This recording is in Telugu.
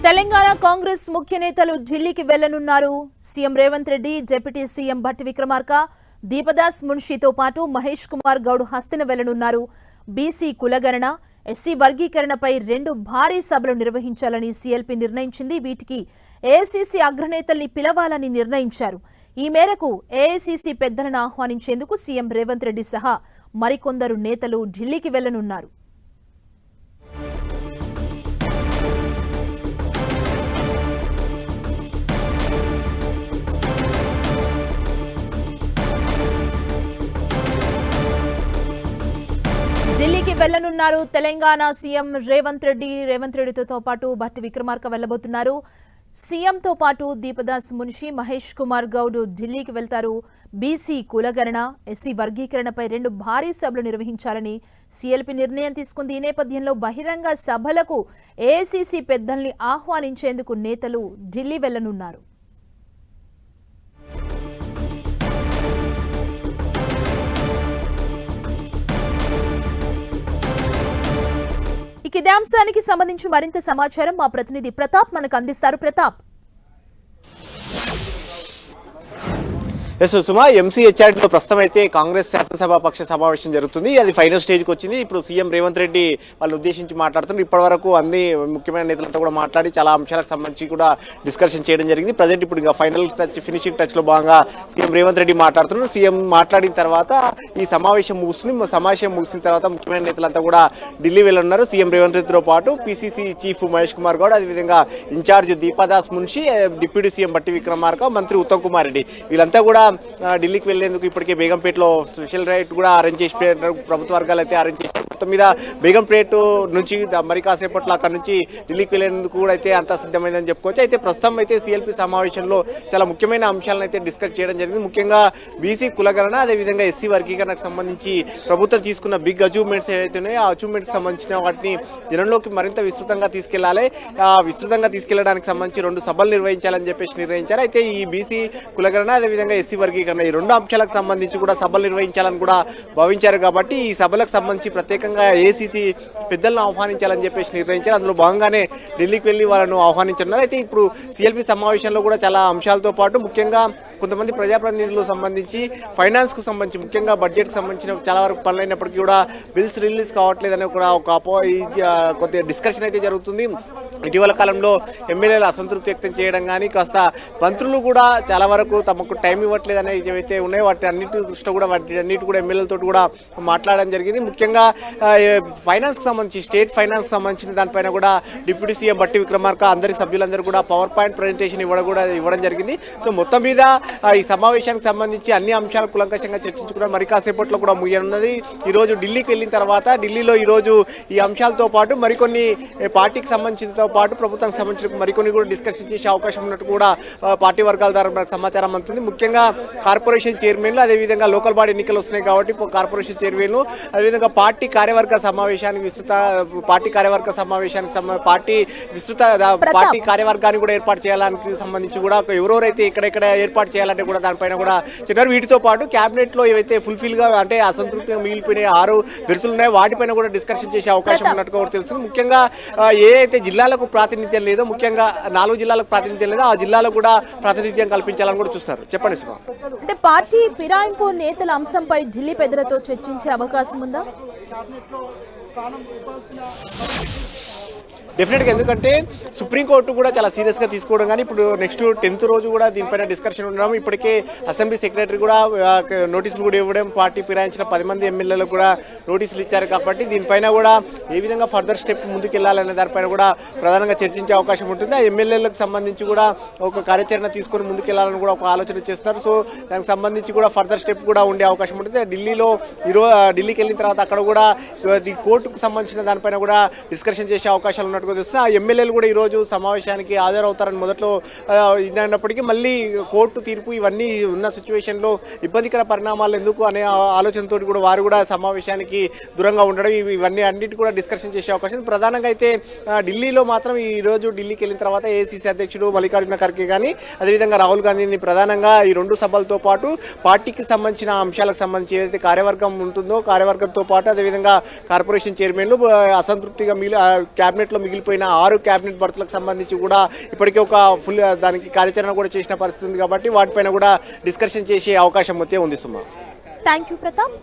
తెలంగాణ కాంగ్రెస్ ముఖ్య నేతలు ఢిల్లీకి వెళ్లనున్నారు. CM Revanth Reddy, deputy CM Bhatti Vikramarka, Deepa Das మున్షితో పాటు మహేష్ కుమార్ గౌడ్ హస్తిన వెళ్లనున్నారు. బీసీ కులగణన, ఎస్సీ వర్గీకరణపై 2 భారీ సభలు నిర్వహించాలని సీఎల్పీ నిర్ణయించింది. వీటికి ఏఐసీసీ అగ్రనేతల్ని పిలవాలని నిర్ణయించారు. ఈ మేరకు ఏఐసీసీ పెద్దలను ఆహ్వానించేందుకు సీఎం రేవంత్ రెడ్డి సహా మరికొందరు నేతలు ఢిల్లీకి వెళ్లనున్నారు. ఢిల్లీకి వెళ్లనున్నారు తెలంగాణ సీఎం రేవంత్ రెడ్డితో పాటు భట్టి విక్రమార్క వెళ్లబోతున్నారు. సీఎంతో పాటు దీపదాస్ మున్షి, మహేష్ కుమార్ గౌడ్ ఢిల్లీకి వెళ్తారు. బీసీ కులగణన, ఎస్సీ వర్గీకరణపై 2 భారీ సభలు నిర్వహించాలని సీఎల్పీ నిర్ణయం తీసుకుంది. ఈ నేపథ్యంలో బహిరంగ సభలకు ఏఐసీసీ పెద్దల్ని ఆహ్వానించేందుకు నేతలు ఢిల్లీ వెళ్లనున్నారు. ఇదే అంశానికి సంబంధించి మరింత సమాచారం మా ప్రతినిధి ప్రతాప్ మనకు అందిస్తారు. ప్రతాప్, సుమా, ఎంసీహెచ్ఆర్డీలో ప్రస్తుతం అయితే కాంగ్రెస్ శాసనసభ పక్ష సమావేశం జరుగుతుంది. అది ఫైనల్ స్టేజ్కి వచ్చింది. ఇప్పుడు సీఎం రేవంత్ రెడ్డి వాళ్ళని ఉద్దేశించి మాట్లాడుతున్నారు. ఇప్పటి వరకు అన్ని ముఖ్యమైన నేతలతో కూడా మాట్లాడి చాలా అంశాలకు సంబంధించి కూడా డిస్కషన్ చేయడం జరిగింది. ప్రజెంట్ ఇప్పుడు ఇంకా ఫైనల్ టచ్, ఫినిషింగ్ టచ్లో భాగంగా సీఎం రేవంత్ రెడ్డి మాట్లాడుతున్నారు. సీఎం మాట్లాడిన తర్వాత ఈ సమావేశం ముగుస్తుంది. సమావేశం ముగిసిన తర్వాత ముఖ్యమైన నేతలంతా కూడా ఢిల్లీ వెళ్ళున్నారు. సీఎం రేవంత్ రెడ్డితో పాటు పీసీసీ చీఫ్ మహేష్ కుమార్ గౌడ్, అదేవిధంగా in charge Deepadas Munshi, deputy CM Bhatti Vikramarka, మంత్రి ఉత్తమ్ కుమార్ రెడ్డి వీళ్ళంతా కూడా ఢిల్లీకి వెళ్లేందుకు ఇప్పటికే బేగంపేటలో స్పెషల్ రైడ్ కూడా అరేంజ్ చేసి ప్రభుత్వ వర్గాలు అయితే అరేంజ్ చేసి మొత్తం మీద బేగంపేట నుంచి మరి కాసేపట్లో అక్కడ నుంచి ఢిల్లీకి వెళ్లేందుకు కూడా అయితే అంతా సిద్ధమైందని చెప్పుకోవచ్చు. అయితే ప్రస్తుతం అయితే సీఎల్పీ సమావేశంలో చాలా ముఖ్యమైన అంశాలను అయితే డిస్కస్ చేయడం జరిగింది. ముఖ్యంగా బీసీ కులగణన, అదేవిధంగా ఎస్సీ వర్గీకరణకు సంబంధించి ప్రభుత్వం తీసుకున్న బిగ్ అచీవ్మెంట్స్ ఏవైతే ఉన్నాయో ఆ అచీవ్మెంట్కి సంబంధించిన వాటిని జనంలోకి మరింత విస్తృతంగా తీసుకెళ్లాలి. విస్తృతంగా తీసుకెళ్లడానికి సంబంధించి 2 సభలు నిర్వహించాలని చెప్పేసి నిర్ణయించారు. అయితే ఈ బీసీ కులగణన, అదేవిధంగా ఎస్సీ వర్గీకరణ ఈ 2 అంశాలకు సంబంధించి కూడా సభలు నిర్వహించాలని కూడా భావించారు. కాబట్టి ఈ సభలకు సంబంధించి ప్రత్యేకంగా ఏఐసీసీ పెద్దలను ఆహ్వానించాలని చెప్పేసి నిర్ణయించారు. అందులో భాగంగానే ఢిల్లీకి వెళ్లి వాళ్ళను ఆహ్వానించున్నారు. అయితే ఇప్పుడు సీఎల్పీ సమావేశంలో కూడా చాలా అంశాలతో పాటు ముఖ్యంగా కొంతమంది ప్రజాప్రతినిధులకు సంబంధించి ఫైనాన్స్కు సంబంధించి ముఖ్యంగా బడ్జెట్కి సంబంధించిన చాలా వరకు పనులైనప్పటికీ కూడా బిల్స్ రిలీజ్ కావట్లేదని కూడా ఒక కొద్దిగా డిస్కషన్ అయితే జరుగుతుంది. ఇటీవల కాలంలో ఎమ్మెల్యేలు అసంతృప్తి వ్యక్తం చేయడం కానీ, కాస్త మంత్రులు కూడా చాలా వరకు తమకు టైం ఇవ్వట్లేదు అనేది ఏవైతే ఉన్నాయో వాటి అన్నిటి దృష్టిలో కూడా కూడా ఎమ్మెల్యేలతో కూడా మాట్లాడడం జరిగింది. ముఖ్యంగా ఫైనాన్స్కి సంబంధించి, స్టేట్ ఫైనాన్స్ సంబంధించిన దానిపైన కూడా డిప్యూటీ సీఎం భట్టి విక్రమార్క అందరి సభ్యులందరూ కూడా పవర్ పాయింట్ ప్రజెంటేషన్ ఇవ్వడం జరిగింది. సో మొత్తం మీద ఈ సమావేశానికి సంబంధించి అన్ని అంశాలు కులంకషంగా చర్చించుకున్నారు. మరి కాసేపట్లో కూడా ముగియనున్నది. ఈరోజు ఢిల్లీకి వెళ్ళిన తర్వాత ఢిల్లీలో ఈరోజు ఈ అంశాలతో పాటు మరికొన్ని పార్టీకి సంబంధించిన పాటు ప్రభుత్వానికి సంబంధించిన మరికొన్ని కూడా డిస్కషన్ చేసే అవకాశం ఉన్నట్టు కూడా పార్టీ వర్గాల ద్వారా మనకు సమాచారం అందుతుంది. ముఖ్యంగా కార్పొరేషన్ చైర్మన్లు, అదేవిధంగా లోకల్ బాడీ ఎన్నికలు వస్తున్నాయి కాబట్టి కార్పొరేషన్ చైర్మన్లు, అదేవిధంగా పార్టీ కార్యవర్గ సమావేశానికి పార్టీ కార్యవర్గాన్ని కూడా ఏర్పాటు చేయాలని సంబంధించి కూడా ఎవరెవరైతే ఎక్కడెక్కడ ఏర్పాటు చేయాలంటే కూడా దానిపైన కూడా చెప్పారు. వీటితో పాటు క్యాబినెట్ లో ఏవైతే ఫుల్ఫిల్ గా అంటే అసంతృప్తిగా మిగిలిపోయిన 6 బిరుసులు ఉన్నాయో వాటిపైన కూడా డిస్కషన్ చేసే అవకాశం ఉన్నట్టుగా తెలుస్తుంది. ముఖ్యంగా ఏ అయితే జిల్లాలకు ప్రాతినిధ్యం లేదో, ముఖ్యంగా 4 జిల్లాలకు ప్రాతినిధ్యం లేదో ఆ జిల్లాలకు కూడా ప్రాతినిధ్యం కల్పించాలని కూడా చూస్తారు. చెప్పండి సుమా. అంటే పార్టీ ఫిరాయింపు నేతల అంశంపై ఢిల్లీ పెద్దలతో చర్చించే అవకాశం ఉందా? డెఫినెట్గా, ఎందుకంటే సుప్రీంకోర్టు కూడా చాలా సీరియస్గా తీసుకోవడం కానీ ఇప్పుడు నెక్స్ట్ 10th రోజు కూడా దీనిపైన డిస్కషన్ ఉండడం, ఇప్పటికే అసెంబ్లీ సెక్రటరీ కూడా నోటీసులు కూడా ఇవ్వడం, పార్టీ ఫిరాయించిన 10 మంది ఎమ్మెల్యేలకు కూడా నోటీసులు ఇచ్చారు. కాబట్టి దీనిపైన కూడా ఏ విధంగా ఫర్దర్ స్టెప్ ముందుకెళ్లాలనే దానిపైన కూడా ప్రధానంగా చర్చించే అవకాశం ఉంటుంది. ఆ ఎమ్మెల్యేలకు సంబంధించి కూడా ఒక కార్యాచరణ తీసుకొని ముందుకెళ్లాలని కూడా ఒక ఆలోచన చేస్తున్నారు. సో దానికి సంబంధించి కూడా ఫర్దర్ స్టెప్ కూడా ఉండే అవకాశం ఉంటుంది. ఢిల్లీకి వెళ్ళిన తర్వాత అక్కడ కూడా ఈ కోర్టుకు సంబంధించిన దానిపైన కూడా డిస్కషన్ చేసే అవకాశాలు ఉన్నట్టు తెలుస్తుంది. ఆ ఎమ్మెల్యేలు కూడా ఈరోజు సమావేశానికి హాజరవుతారని మొదట్లో ఇన్నప్పటికీ మళ్ళీ కోర్టు తీర్పు ఇవన్నీ ఉన్న సిచ్యువేషన్లో ఇబ్బందికర పరిణామాలు ఎందుకు అనే ఆలోచనతో కూడా వారు కూడా సమావేశానికి దూరంగా ఉండడం, ఇవన్నీ అన్నిటి కూడా డిస్కషన్ చేసే అవకాశం. ప్రధానంగా అయితే ఢిల్లీలో మాత్రం ఈరోజు ఢిల్లీకి వెళ్ళిన తర్వాత ఏఐసీసీ అధ్యక్షుడు మల్లికార్జున ఖర్గే కానీ, అదేవిధంగా రాహుల్ గాంధీని ప్రధానంగా ఈ 2 సభలతో పాటు పార్టీకి సంబంధించిన అంశాలకు సంబంధించి ఏదైతే కార్యవర్గం ఉంటుందో కార్యవర్గంతో పాటు అదేవిధంగా కార్పొరేషన్ చైర్మన్లు అసంతృప్తిగా క్యాబినెట్లో మిగిలిపోయిన 6 క్యాబినెట్ బర్తులకు సంబంధించి కూడా ఇప్పటికే ఒక ఫుల్ దానికి కార్యాచరణ కూడా చేసిన పరిస్థితి ఉంది కాబట్టి వాటిపైన కూడా డిస్కషన్ చేసే అవకాశం అయితే ఉంది సుమా. Thank you Pratap.